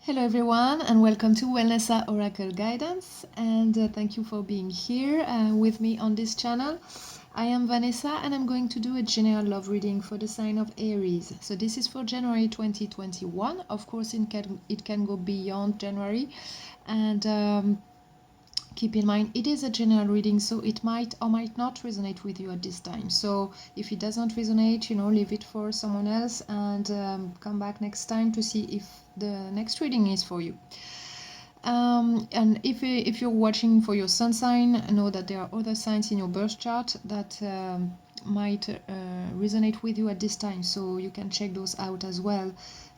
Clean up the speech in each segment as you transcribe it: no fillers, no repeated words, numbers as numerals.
Hello everyone and welcome to Wellnessa Oracle Guidance, and thank you for being here with me on this channel. I am Vanessa and I'm going to do a general love reading for the sign of Aries. So this is for January 2021. Of course it can go beyond January, and keep in mind it is a general reading, so it might or might not resonate with you at this time. So if it doesn't resonate, leave it for someone else and come back next time to see if the next reading is for you. And if you're watching for your sun sign, know that there are other signs in your birth chart that might resonate with you at this time, so you can check those out as well.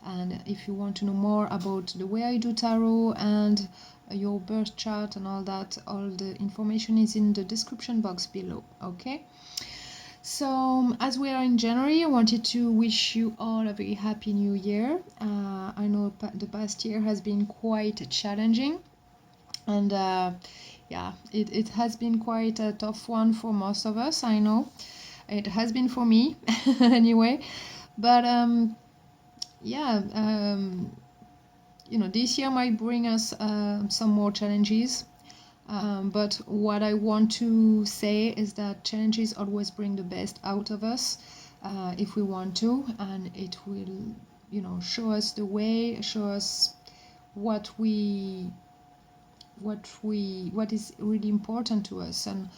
And if you want to know more about the way I do tarot and your birth chart and all that, all the information is in the description box below. Okay, so as we are in January, I wanted to wish you all a very happy new year. I know the past year has been quite challenging, and yeah, it has been quite a tough one for most of us. I know it has been for me anyway, but yeah, this year might bring us some more challenges. But what I want to say is that challenges always bring the best out of us if we want to, and it will, show us the way, show us what is really important to us, and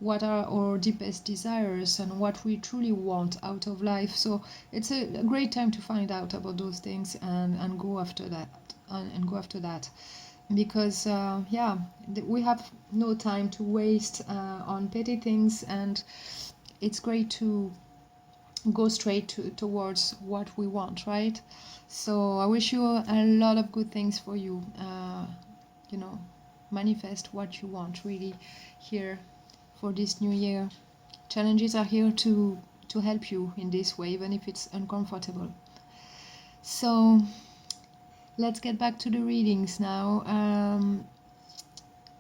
what are our deepest desires, and what we truly want out of life. So it's a great time to find out about those things and go after that, because yeah, we have no time to waste on petty things, and it's great to go straight towards what we want, right? So I wish you a lot of good things for you. Manifest what you want really here for this new year. Challenges are here to help you in this way, even if it's uncomfortable. So let's get back to the readings now.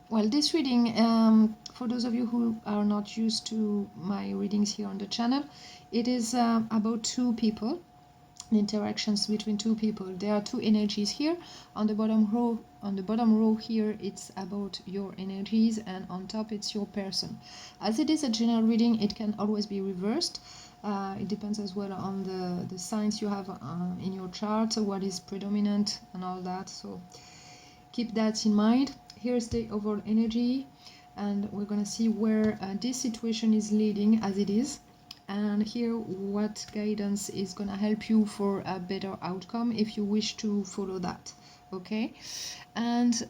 Well, this reading, for those of you who are not used to my readings here on the channel, it is about two people, interactions between two people. There are two energies here. On the bottom row here, it's about your energies, and on top it's your person. As it is a general reading, it can always be reversed. It depends as well on the signs you have in your chart, what is predominant and all that, so keep that in mind. Here's the overall energy, and we're gonna see where this situation is leading as it is, and here what guidance is gonna help you for a better outcome if you wish to follow that. Okay, and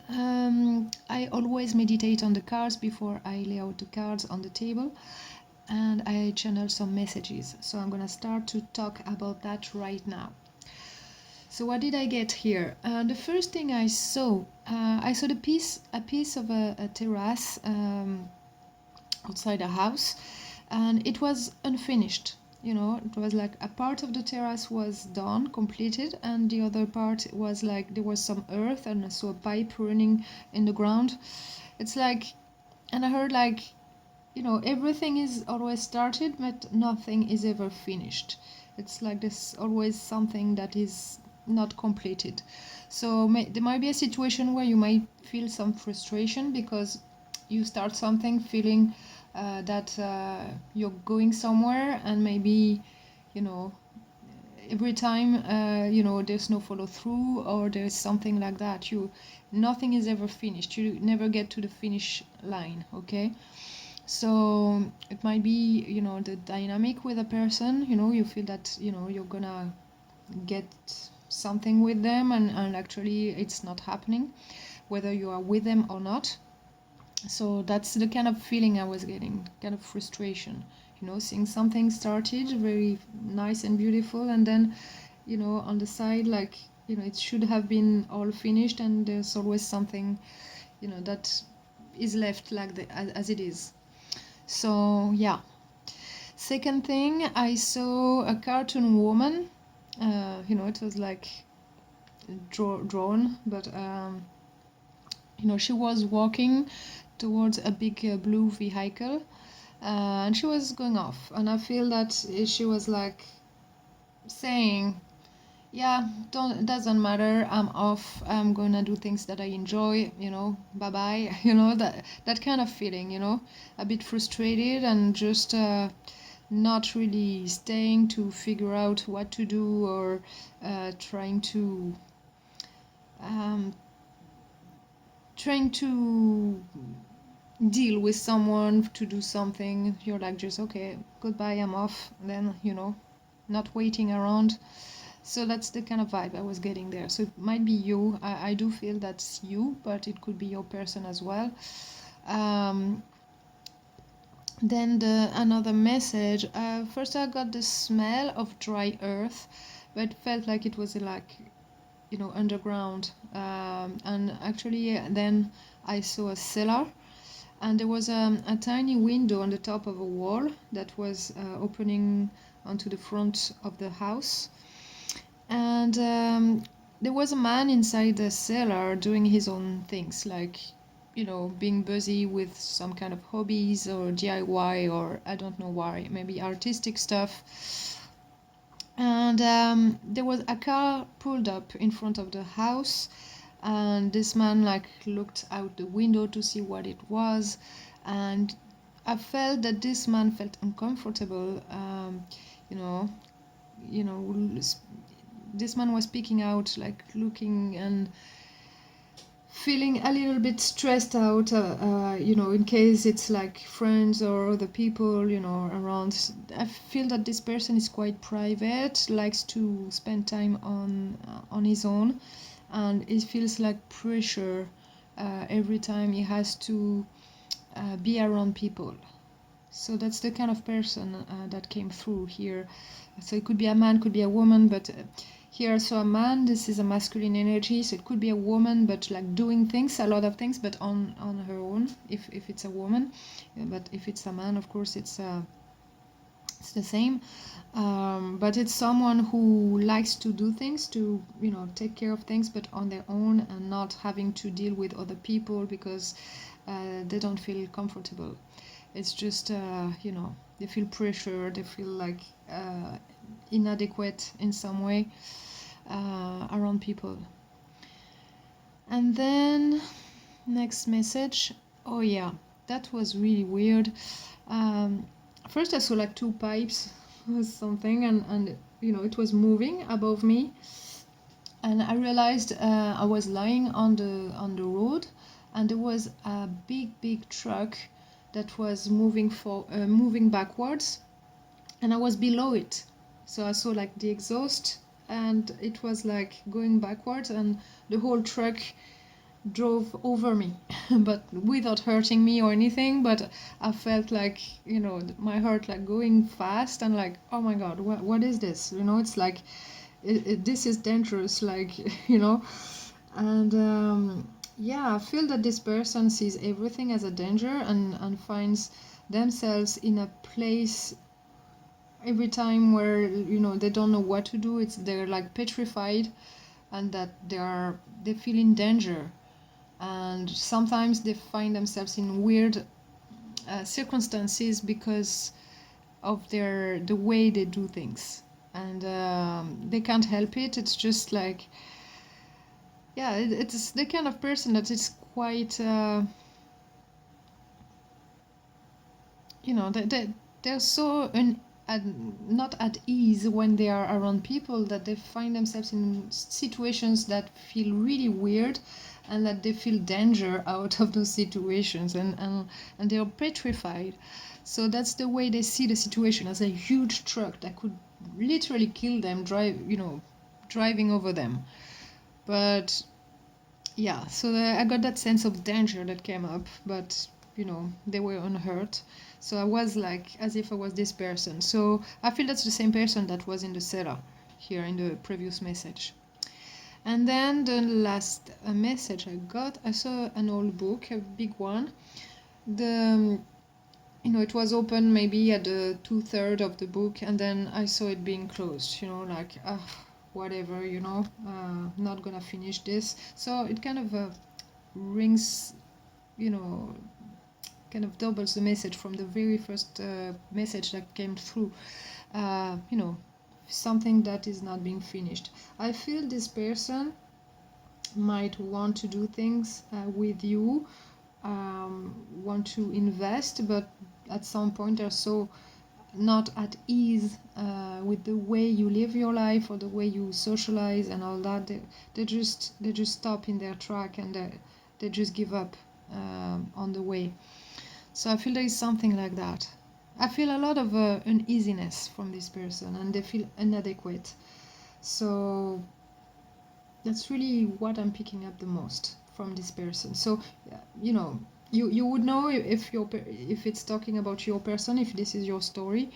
I always meditate on the cards before I lay out the cards on the table, and I channel some messages, so I'm gonna start to talk about that right now. So what did I get here? The first thing I saw a piece of a terrace outside a house, and it was unfinished. It was like a part of the terrace was done, completed, and the other part was like there was some earth and so a pipe running in the ground. It's like, and I heard like, everything is always started, but nothing is ever finished. It's like there's always something that is not completed. So there might be a situation where you might feel some frustration because you start something feeling that you're going somewhere, and maybe every time there's no follow through, or there's something like that. Nothing is ever finished. You never get to the finish line. Okay, so it might be the dynamic with a person. You feel that you're gonna get something with them, and actually it's not happening, whether you are with them or not. So that's the kind of feeling I was getting, kind of frustration, seeing something started very nice and beautiful, and then on the side, like it should have been all finished, and there's always something that is left like as it is. So yeah. Second thing, I saw a cartoon woman. It was like drawn, but she was walking towards a big blue vehicle, and she was going off, and I feel that she was like saying, Yeah, don't, doesn't matter. I'm off. I'm gonna do things that I enjoy, bye bye. That kind of feeling, a bit frustrated and just not really staying to figure out what to do, or trying to um, deal with someone to do something. You're like, just okay, goodbye, I'm off. Then, not waiting around. So that's the kind of vibe I was getting there. So it might be you. I do feel that's you, but it could be your person as well. Um, then another message. First, I got the smell of dry earth, but felt like it was like, underground. And actually, then I saw a cellar, and there was a tiny window on the top of a wall that was opening onto the front of the house. And there was a man inside the cellar doing his own things, like, being busy with some kind of hobbies or DIY, or I don't know why, maybe artistic stuff. And there was a car pulled up in front of the house, and this man like looked out the window to see what it was, and I felt that this man felt uncomfortable. You know, you know, this man was speaking out, like looking and feeling a little bit stressed out, in case it's like friends or other people, around. I feel that this person is quite private, likes to spend time on his own, and it feels like pressure every time he has to be around people. So that's the kind of person that came through here. So it could be a man, could be a woman, but here, so a man, this is a masculine energy, so it could be a woman, but like doing things, a lot of things, but on her own, if it's a woman. But if it's a man, of course, it's the same. But it's someone who likes to do things, to take care of things, but on their own, and not having to deal with other people because they don't feel comfortable. It's just they feel pressure, they feel like inadequate in some way around people. And then next message. Oh yeah, that was really weird. First I saw like two pipes or something, and it was moving above me, and I realized I was lying on the road, and there was a big truck that was moving backwards, and I was below it. So I saw like the exhaust, and it was like going backwards, and the whole truck drove over me, but without hurting me or anything. But I felt like, my heart like going fast, and like, oh my god, what is this? It's like, this is dangerous, like, and yeah, I feel that this person sees everything as a danger, and finds themselves in a place every time where they don't know what to do. They're like petrified, and that they feel in danger, and sometimes they find themselves in weird circumstances because of the way they do things, and they can't help it. It's just like, yeah, it's the kind of person that is quite they're so not at ease when they are around people, that they find themselves in situations that feel really weird, and that they feel danger out of those situations, and they are petrified. So that's the way they see the situation, as a huge truck that could literally kill them, driving over them. But yeah, so I got that sense of danger that came up, but they were unhurt. So I was like, as if I was this person. So I feel that's the same person that was in the cellar here in the previous message. And then the last message I got, I saw an old book, a big one. The it was open maybe at the 2/3 of the book, and then I saw it being closed. Like, whatever, not gonna finish this. So it kind of rings, kind of doubles the message from the very first message that came through. Uh, you know, something that is not being finished. I feel this person might want to do things with you, want to invest, but at some point they're so not at ease with the way you live your life or the way you socialize and all that. They just stop in their track, and they just give up on the way. So I feel there is something like that. I feel a lot of uneasiness from this person, and they feel inadequate. So that's really what I'm picking up the most from this person. So you know, you would know if it's talking about your person, if this is your story,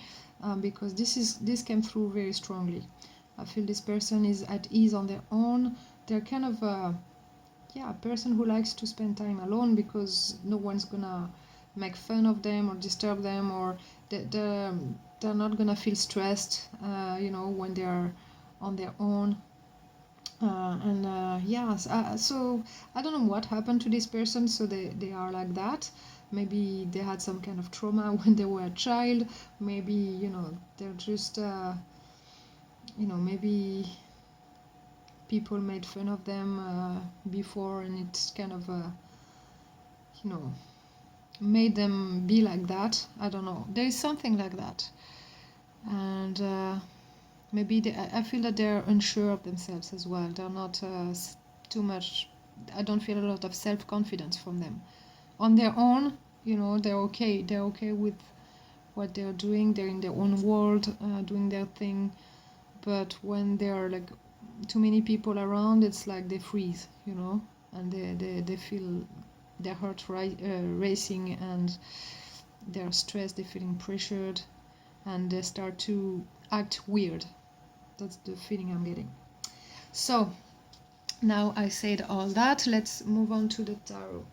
because this came through very strongly. I feel this person is at ease on their own. They're kind of a person who likes to spend time alone, because no one's gonna make fun of them or disturb them, or they're not gonna feel stressed, when they're on their own. So I don't know what happened to this person, so they are like that. Maybe they had some kind of trauma when they were a child. Maybe, they're just, maybe people made fun of them before, and it's kind of, made them be like that. I don't know. There is something like that. And maybe I feel that they're unsure of themselves as well. They're not too much. I don't feel a lot of self-confidence from them. On their own, they're okay. They're okay with what they're doing. They're in their own world, doing their thing. But when there are like too many people around, it's like they freeze, and they feel their heart racing, and they're stressed. They're feeling pressured, and they start to act weird. That's the feeling I'm getting. So now I said all that, let's move on to the tarot.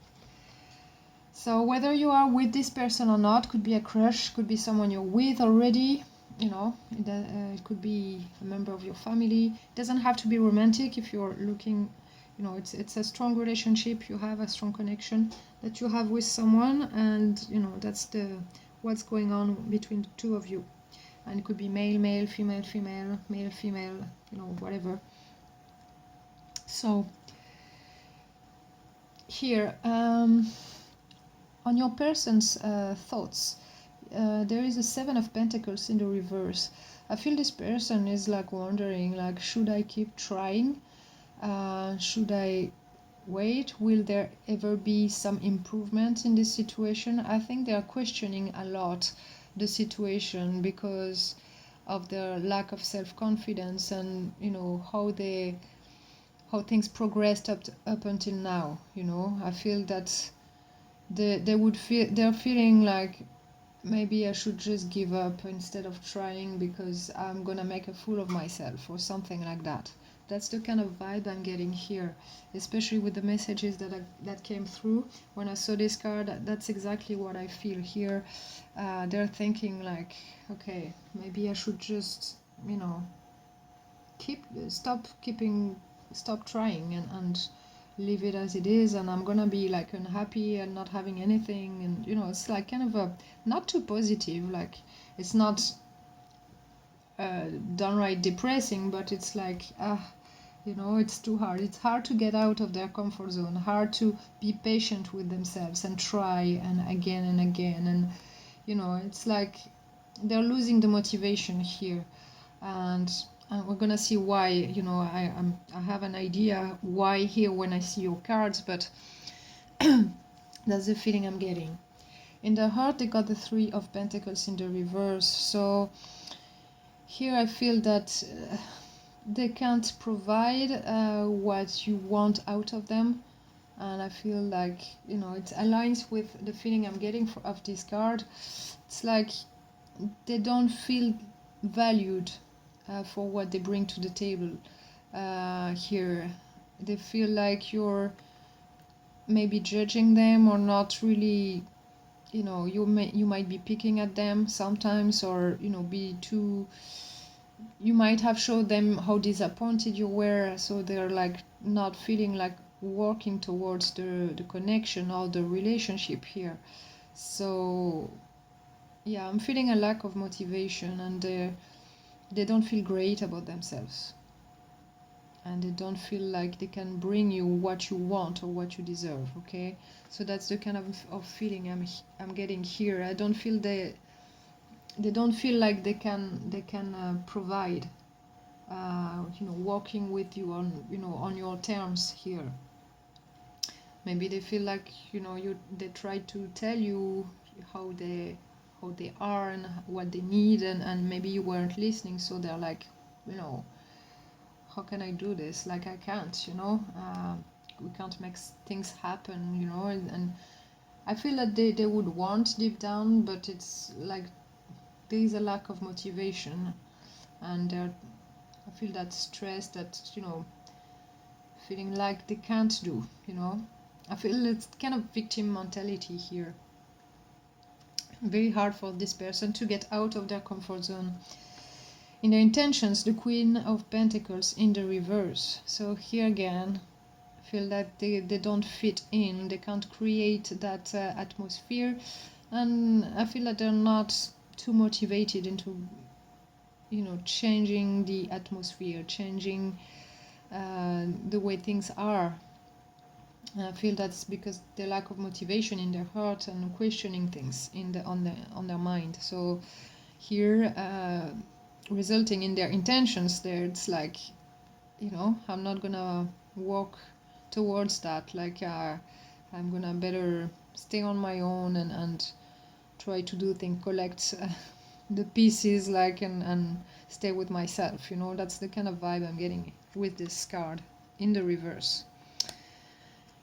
So whether you are with this person or not, could be a crush, could be someone you're with already, it could be a member of your family. It doesn't have to be romantic. If you're looking, it's a strong relationship, you have a strong connection that you have with someone, and that's what's going on between the two of you. And it could be male, male, female, female, male, female, whatever. So here, on your person's thoughts, there is a 7 of Pentacles in the reverse. I feel this person is like wondering, like, should I keep trying? Should I wait? Will there ever be some improvement in this situation? I think they are questioning a lot the situation because of their lack of self-confidence, and how things progressed up until now. I feel that they're feeling like, maybe I should just give up instead of trying, because I'm gonna make a fool of myself or something like that. That's the kind of vibe I'm getting here, especially with the messages that came through. When I saw this card, that's exactly what I feel here. They're thinking like, okay, maybe I should just, stop trying and leave it as it is, and I'm gonna be like unhappy and not having anything, and it's like kind of a not too positive, like it's not downright depressing, but it's like it's too hard. It's hard to get out of their comfort zone, hard to be patient with themselves and try and again, and it's like they're losing the motivation here. And we're gonna see why. I have an idea why here when I see your cards, but that's the feeling I'm getting. In the heart, they got the 3 of Pentacles in the reverse. So here I feel that they can't provide what you want out of them, and I feel like it aligns with the feeling I'm getting of this card. It's like they don't feel valued for what they bring to the table. Here they feel like you're maybe judging them, or not really, you might be picking at them sometimes, or you might have showed them how disappointed you were, so they're like not feeling like working towards the connection or the relationship here. So yeah, I'm feeling a lack of motivation, and they don't feel great about themselves, and they don't feel like they can bring you what you want or what you deserve. Okay, so that's the kind of feeling I'm getting here. I don't feel they don't feel like they can provide, working with you on, on your terms here. Maybe they feel like, they try to tell you how they are and what they need, and maybe you weren't listening, so they're like, how can I do this? Like, I can't, we can't make things happen, and I feel that they would want deep down, but it's like there is a lack of motivation, and I feel that stress, that, feeling like they can't do, I feel it's kind of victim mentality here. Very hard for this person to get out of their comfort zone. In their intentions, the Queen of Pentacles in the reverse. So here again, I feel that they don't fit in, they can't create that atmosphere, and I feel that they're not too motivated into, changing the atmosphere, changing the way things are. I feel that's because the lack of motivation in their heart and questioning things on their mind. So here, resulting in their intentions, there it's like, I'm not gonna walk towards that. Like, I'm gonna better stay on my own and try to do things, collect the pieces, like, and stay with myself. That's the kind of vibe I'm getting with this card in the reverse.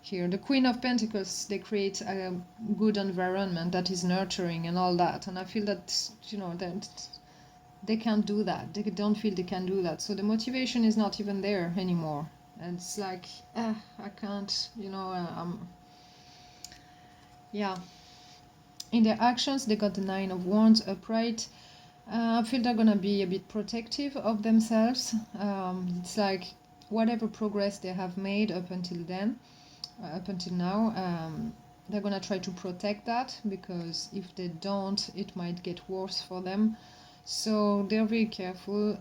Here, the Queen of Pentacles, they create a good environment that is nurturing and all that, and I feel that, that they can't do that. They don't feel they can do that, so the motivation is not even there anymore. And it's like, I can't, yeah. In their actions, they got the Nine of Wands upright. I feel they're gonna be a bit protective of themselves. It's like whatever progress they have made up until now, they're gonna try to protect that, because if they don't, it might get worse for them. So they're very careful,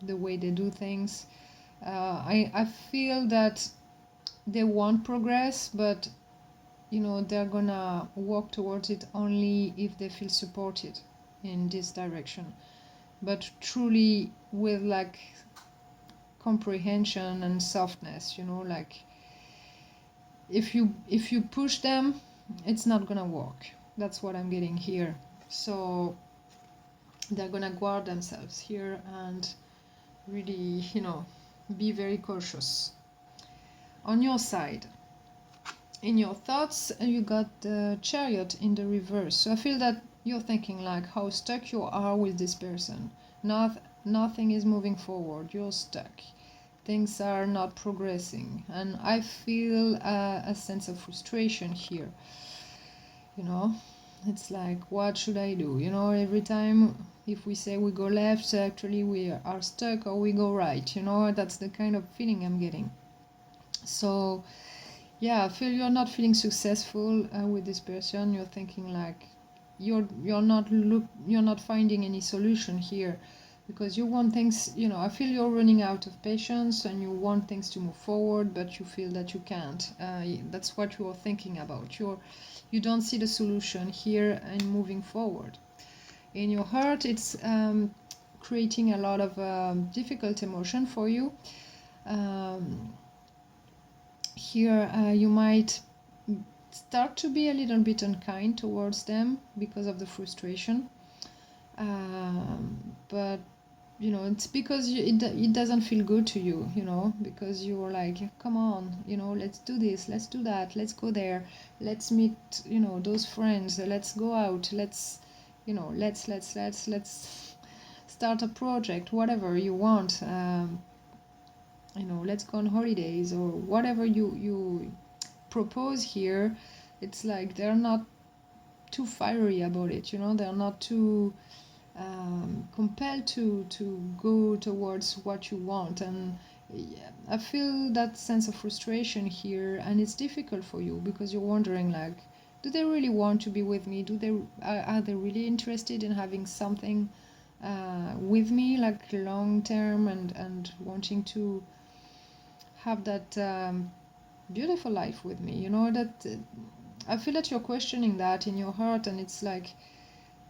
the way they do things. I feel that they want progress, but they're gonna walk towards it only if they feel supported in this direction, but truly with like comprehension and softness. Like, if you push them, it's not gonna work. That's what I'm getting here. So they're gonna guard themselves here and really, be very cautious. On your side, in your thoughts, you got the Chariot in the reverse. So I feel that you're thinking like how stuck you are with this person. Nothing is moving forward. You're stuck. Things are not progressing, and I feel a sense of frustration here. It's like, what should I do? Every time if we say we go left, actually we are stuck, or we go right. That's the kind of feeling I'm getting. So yeah, I feel you're not feeling successful with this person. You're thinking like you're not finding any solution here, because you want things, I feel you're running out of patience and you want things to move forward, but you feel that you can't. That's what you're thinking about. You don't see the solution here and moving forward. In your heart, it's creating a lot of difficult emotion for you. Here, you might start to be a little bit unkind towards them because of the frustration. But it's because it doesn't feel good to you, because you're like, come on, let's do this, let's do that, let's go there, let's meet, those friends, let's go out, let's start a project, whatever you want, let's go on holidays, or whatever you propose here. It's like they're not too fiery about it, they're not too compelled to go towards what you want. And I feel that sense of frustration here, and it's difficult for you because you're wondering like, do they really want to be with me? Are they really interested in having something with me, like long term, and wanting to have that beautiful life with me. You know that I feel that you're questioning that in your heart, and it's like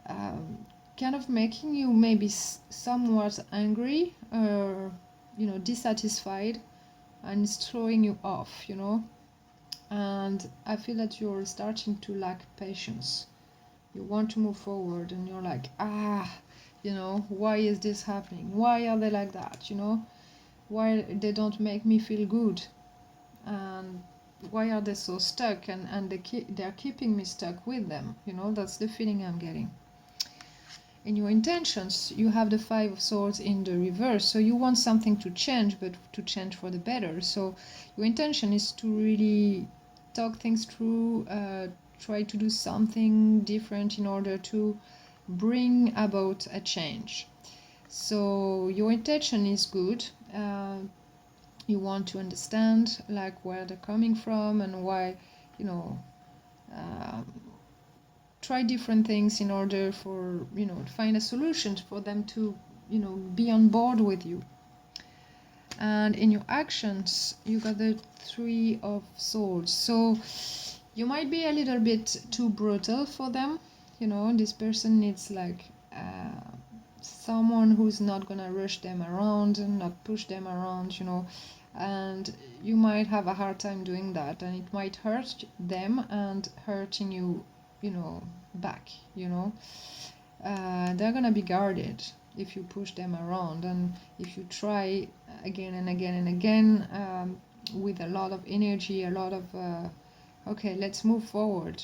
um, kind of making you maybe somewhat angry or dissatisfied, and it's throwing you off. And I feel that you're starting to lack patience. You want to move forward, and you're like, why is this happening? Why are they like that? Why they don't make me feel good? And why are they so stuck? And they're keeping me stuck with them. That's the feeling I'm getting. In your intentions, you have the Five of Swords in the reverse, so you want something to change, but to change for the better. So your intention is to really talk things through, try to do something different in order to bring about a change. So your intention is good. You want to understand like where they're coming from and why, um, try different things in order for to find a solution for them to be on board with you. And in your actions, you got the Three of Swords, so you might be a little bit too brutal for them. This person needs like someone who's not gonna rush them around and not push them around, and you might have a hard time doing that, and it might hurt them and hurting you back. They're gonna be guarded if you push them around, and if you try again and again and again, with a lot of energy, a lot of okay, let's move forward.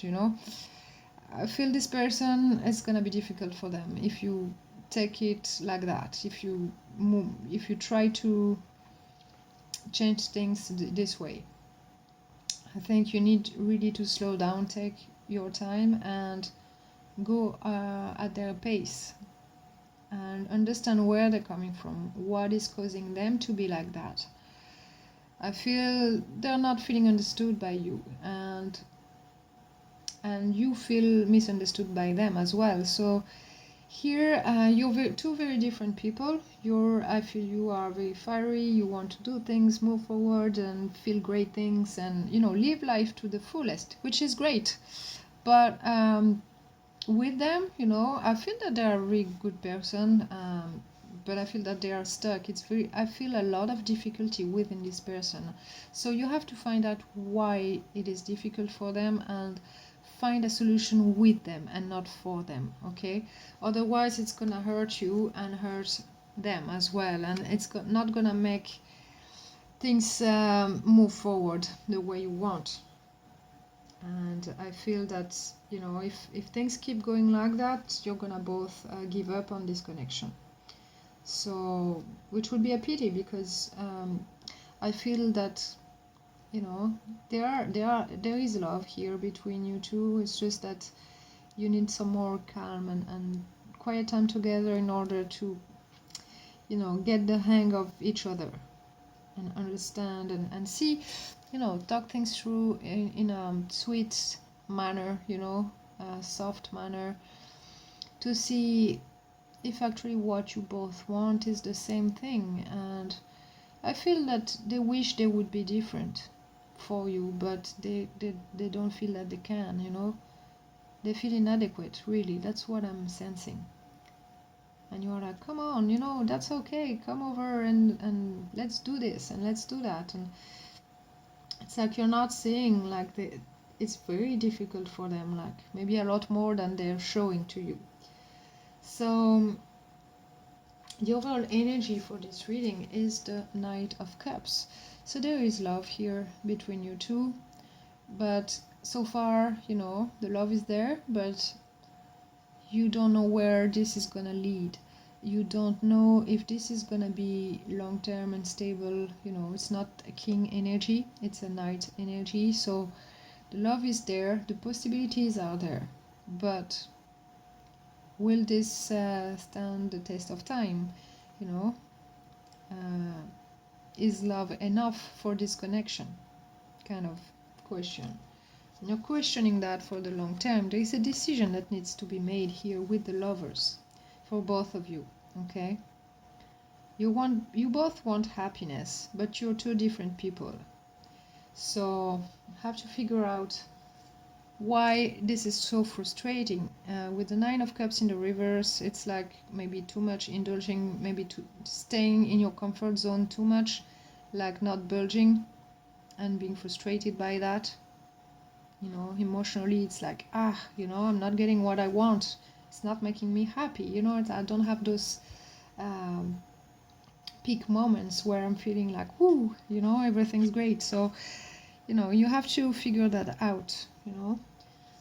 I feel this person is gonna be difficult for them if you take it like that. If you try to change things this way, I think you need really to slow down, take your time, and go at their pace, and understand where they're coming from, what is causing them to be like that. I feel they're not feeling understood by you, and you feel misunderstood by them as well. So here, you're two very different people. I feel you are very fiery. You want to do things, move forward, and feel great things, and live life to the fullest, which is great. But with them, I feel that they are a really good person, but I feel that they are stuck. I feel a lot of difficulty within this person. So you have to find out why it is difficult for them, and find a solution with them and not for them, okay? Otherwise, it's gonna hurt you and hurt them as well, and it's not gonna make things move forward the way you want. And I feel that if things keep going like that, you're gonna both give up on this connection. So, which would be a pity, because I feel that there is love here between you two. It's just that you need some more calm and quiet time together in order to get the hang of each other, and understand and see, talk things through in a sweet manner, a soft manner, to see if actually what you both want is the same thing. And I feel that they wish they would be different for you, but they don't feel that they can. They feel inadequate, really. That's what I'm sensing. And you're like, come on, that's okay, come over and let's do this and let's do that. And it's like you're not seeing like it's very difficult for them, like maybe a lot more than they're showing to you. So the overall energy for this reading is the Knight of Cups. So there is love here between you two, but so far, the love is there, but you don't know where this is gonna lead. You don't know if this is gonna be long term and stable. It's not a king energy, it's a knight energy. So the love is there, the possibilities are there, but will this stand the test of time? Is love enough for this connection? Kind of question. You're questioning that for the long term. There is a decision that needs to be made here with the lovers for both of you. Okay, you both want happiness, but you're two different people. So have to figure out why this is so frustrating. With the Nine of Cups in the reverse, it's like maybe too much indulging, maybe staying in your comfort zone too much, like not budging and being frustrated by that. You know, emotionally it's like, I'm not getting what I want. It's not making me happy. You know, I don't have those peak moments where I'm feeling like, whoo, everything's great. So, you have to figure that out,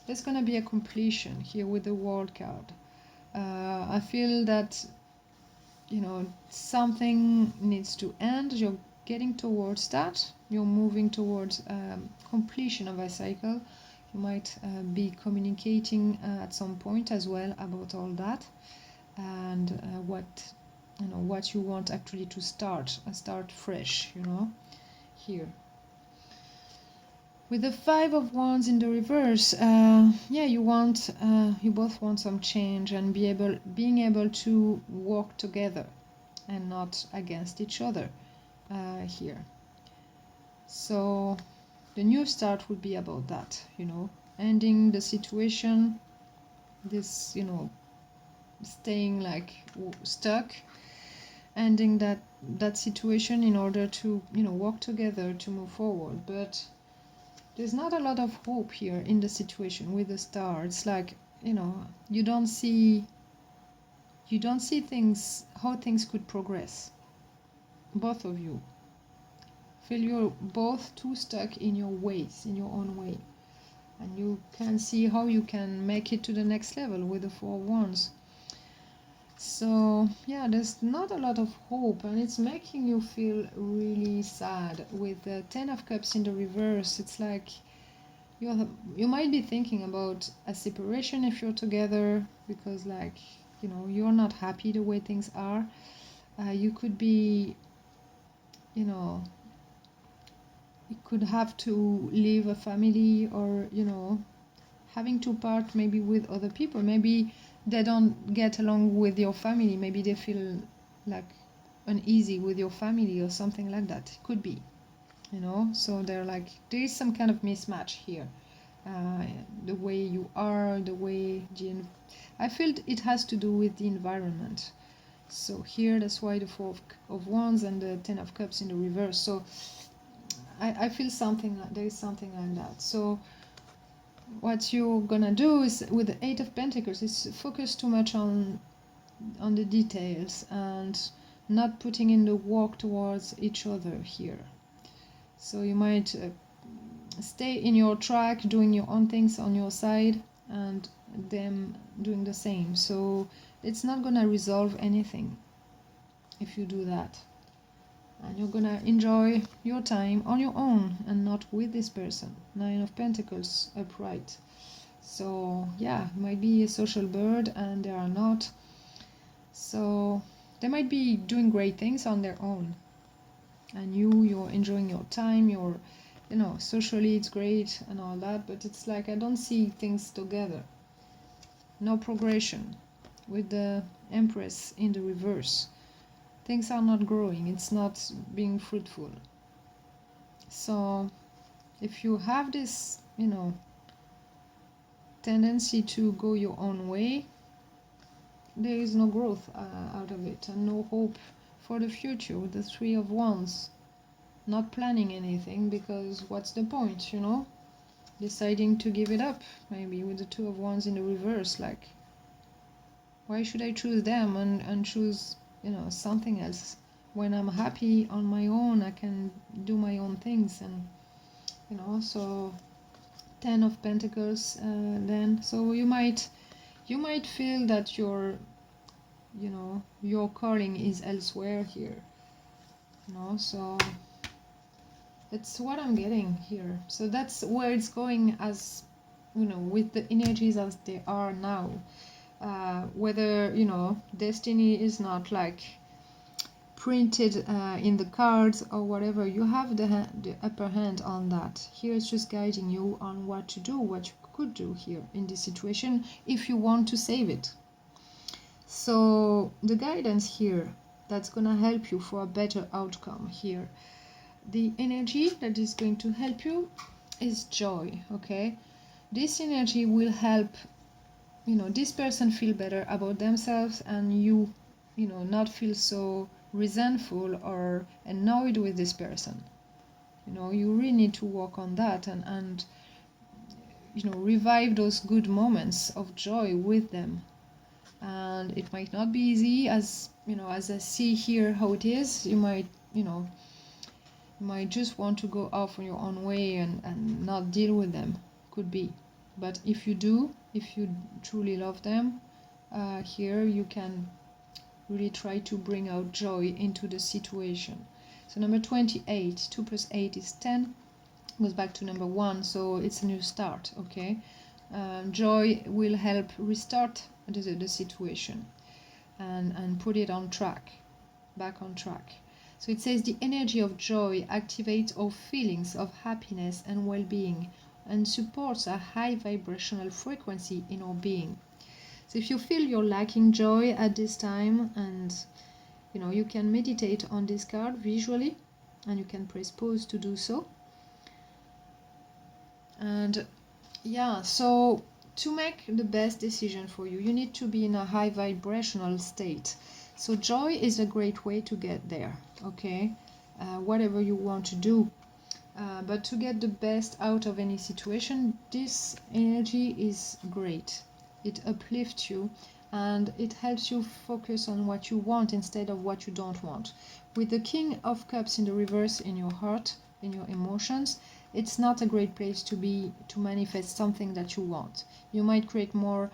There's going to be a completion here with the World card. I feel that, something needs to end. You're getting towards that. You're moving towards completion of a cycle. You might be communicating at some point as well about all that, and what you want actually to start fresh, here. With the Five of Wands in the reverse, you both want some change and being able to work together and not against each other here. So the new start would be about that, ending the situation, this, staying like stuck, ending that situation in order to, work together to move forward. But there's not a lot of hope here in the situation with the Star. It's like, you don't see things, how things could progress. Both of you feel you're both too stuck in your ways, in your own way, and you can see how you can make it to the next level with the Four of Wands. So yeah, there's not a lot of hope, and it's making you feel really sad. With the Ten of Cups in the reverse, it's like you might be thinking about a separation if you're together, because like, you're not happy the way things are. You could be, you could have to leave a family, or having to part maybe with other people. Maybe they don't get along with your family. Maybe they feel like uneasy with your family or something like that. It could be, so they're like, there is some kind of mismatch here. The way you are, the way I feel it has to do with the environment. So here, that's why the Four of Wands and the Ten of Cups in the reverse. So I feel there is something like that. So what you're gonna do is, with the Eight of Pentacles, is focus too much on the details and not putting in the work towards each other here. So you might stay in your track, doing your own things on your side, and them doing the same. So it's not gonna resolve anything if you do that. And you're gonna enjoy your time on your own and not with this person. Nine of Pentacles upright. So yeah, might be a social bird and they are not. So they might be doing great things on their own, and you're enjoying your time. You're, socially it's great and all that, but it's like, I don't see things together. No progression. With the Empress in the reverse, things are not growing, it's not being fruitful. So if you have this, tendency to go your own way, there is no growth out of it, and no hope for the future. With the Three of Wands, not planning anything, because what's the point, deciding to give it up. Maybe with the Two of Wands in the reverse, like, why should I choose them and choose, something else, when I'm happy on my own? I can do my own things. And so Ten of Pentacles, then, so you might feel that your calling is elsewhere here, so it's what I'm getting here. So that's where it's going, as with the energies as they are now. Whether destiny is not like printed in the cards or whatever, you have the upper hand on that. Here it's just guiding you on what to do, what you could do here in this situation if you want to save it. So the guidance here that's gonna help you for a better outcome here, the energy that is going to help you is joy. Okay, this energy will help, you know, this person feel better about themselves, and you know, not feel so resentful or annoyed with this person. You know, you really need to work on that, and you know, revive those good moments of joy with them. And it might not be easy, as you know, as I see here how it is. You might, you know, you might just want to go off on your own way and not deal with them, could be. But if you do, if you truly love them, here you can really try to bring out joy into the situation. So number 28, 2 plus 8 is 10, goes back to number 1, so it's a new start. Okay, joy will help restart the situation and put it on track, back on track. So it says the energy of joy activates our feelings of happiness and well-being and supports a high vibrational frequency in our being. So if you feel you're lacking joy at this time, and you know, you can meditate on this card visually, and you can press pause to do so. And yeah, so to make the best decision for you, you need to be in a high vibrational state. So joy is a great way to get there. Okay, whatever you want to do, but to get the best out of any situation, this energy is great. It uplifts you, and it helps you focus on what you want instead of what you don't want. With the King of Cups in the reverse in your heart, in your emotions, it's not a great place to be to manifest something that you want. You might create more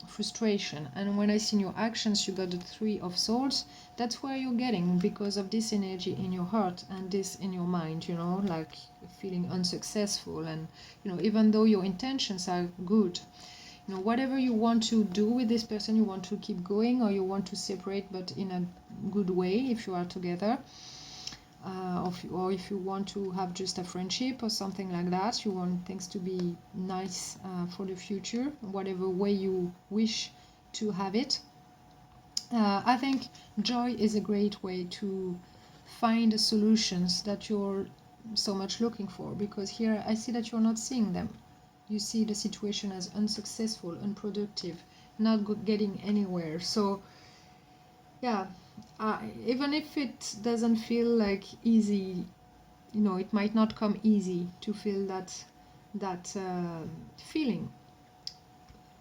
frustration. And when I see in your actions you got the 3 of Swords, that's where you're getting, because of this energy in your heart and this in your mind, you know, like feeling unsuccessful. And you know, even though your intentions are good, you know, whatever you want to do with this person, you want to keep going or you want to separate, but in a good way if you are together, or if you want to have just a friendship or something like that, you want things to be nice for the future, whatever way you wish to have it. I think joy is a great way to find the solutions that you're so much looking for, because here I see that you're not seeing them. You see the situation as unsuccessful, unproductive, not getting anywhere. So yeah, even if it doesn't feel like easy, you know, it might not come easy to feel that feeling.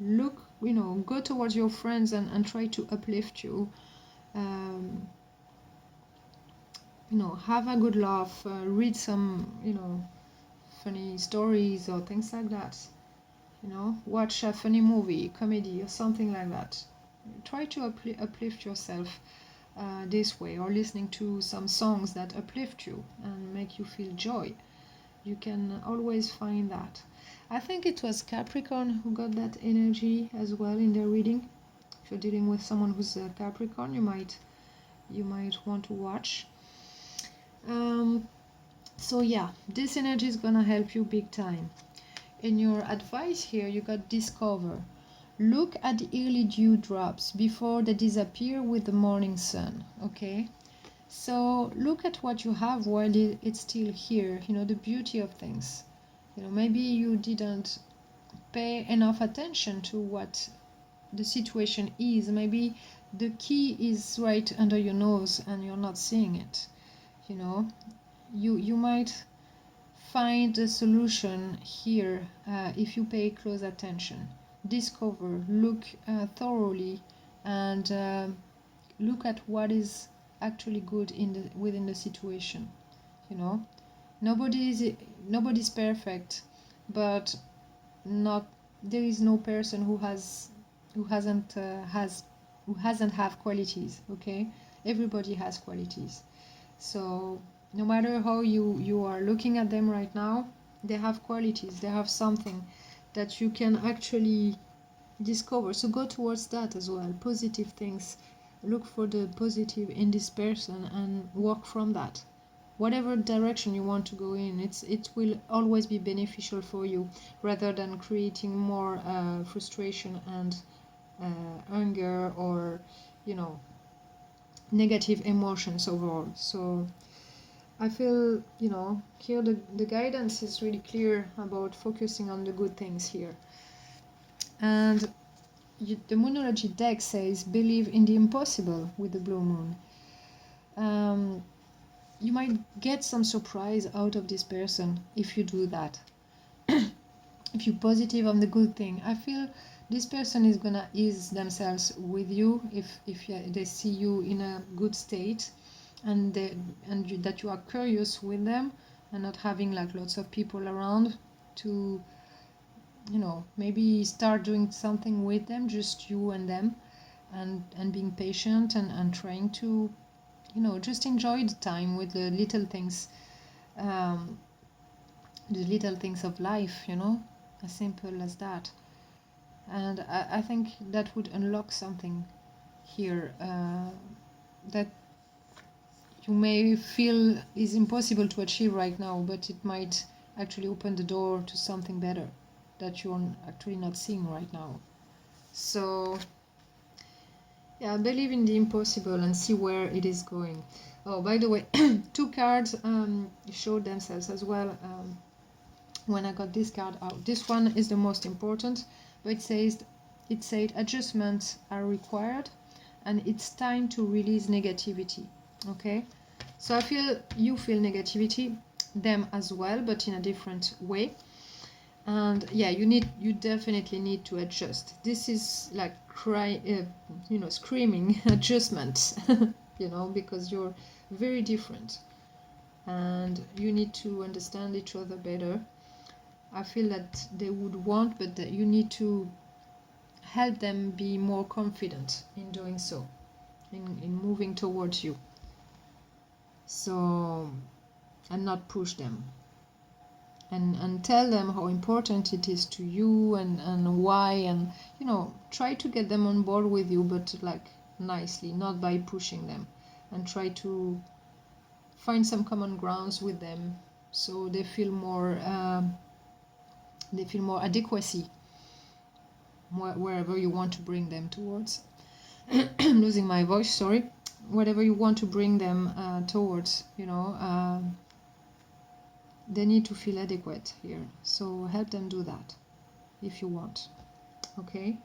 Look, you know, go towards your friends and try to uplift you. um, you know, have a good laugh, read some, you know, funny stories or things like that, you know, watch a funny movie, comedy or something like that. Try to uplift yourself this way, or listening to some songs that uplift you and make you feel joy. You can always find that. I think it was Capricorn who got that energy as well in their reading. If you're dealing with someone who's a Capricorn, you might want to watch. So yeah, this energy is gonna help you big time. In your advice here, you got discover. Look at the early dew drops before they disappear with the morning sun. Okay, so look at what you have while it's still here. You know, the beauty of things. You know, maybe you didn't pay enough attention to what the situation is. Maybe the key is right under your nose and you're not seeing it. You know, you might find the solution here if you pay close attention. Discover, look thoroughly, and look at what is actually good within the situation. You know, nobody's perfect, but not there is no person who hasn't have qualities. Okay, everybody has qualities. So no matter how you are looking at them right now, they have qualities, they have something that you can actually discover. So go towards that as well, positive things. Look for the positive in this person and work from that. Whatever direction you want to go in, it will always be beneficial for you, rather than creating more frustration and anger or negative emotions overall. So I feel here the guidance is really clear about focusing on the good things here. And the Moonology deck says believe in the impossible with the blue moon. You might get some surprise out of this person if you do that. If you're positive on the good thing, I feel this person is gonna ease themselves with you if they see you in a good state, and that you are curious with them and not having like lots of people around to maybe start doing something with them, just you and them, and being patient and trying to just enjoy the time with the little things, of life, as simple as that. And I think that would unlock something here that you may feel is impossible to achieve right now, but it might actually open the door to something better that you're actually not seeing right now. So yeah, believe in the impossible and see where it is going. Oh, by the way, 2 cards showed themselves as well when I got this card out. This one is the most important, but it said adjustments are required and it's time to release negativity. Okay, so I feel you feel negativity, them as well, but in a different way. And yeah, you definitely need to adjust. This is like screaming adjustment, because you're very different and you need to understand each other better. I feel that they would want, but that you need to help them be more confident in doing so, in moving towards you. So, and not push them. And tell them how important it is to you and why, and try to get them on board with you, but like nicely, not by pushing them, and try to find some common grounds with them so they feel more adequacy wherever you want to bring them towards. I'm losing my voice, sorry. Whatever you want to bring them towards, they need to feel adequate here. So help them do that if you want. Okay,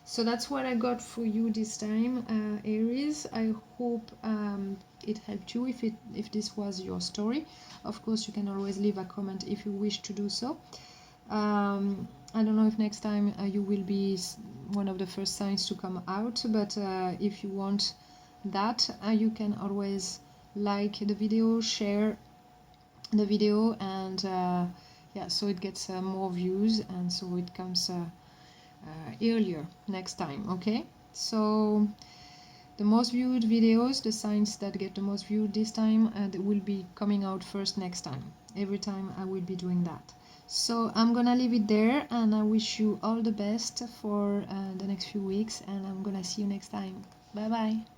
so that's what I got for you this time, Aries. I hope it helped you if this was your story. Of course, you can always leave a comment if you wish to do so. I don't know if next time you will be one of the first signs to come out, but if you want that, you can always like the video, share the video, and so it gets more views, and so it comes earlier next time. Okay, so the most viewed videos, the signs that get the most viewed this time, will be coming out first next time. Every time I will be doing that. So I'm gonna leave it there, and I wish you all the best for the next few weeks, and I'm gonna see you next time. Bye bye.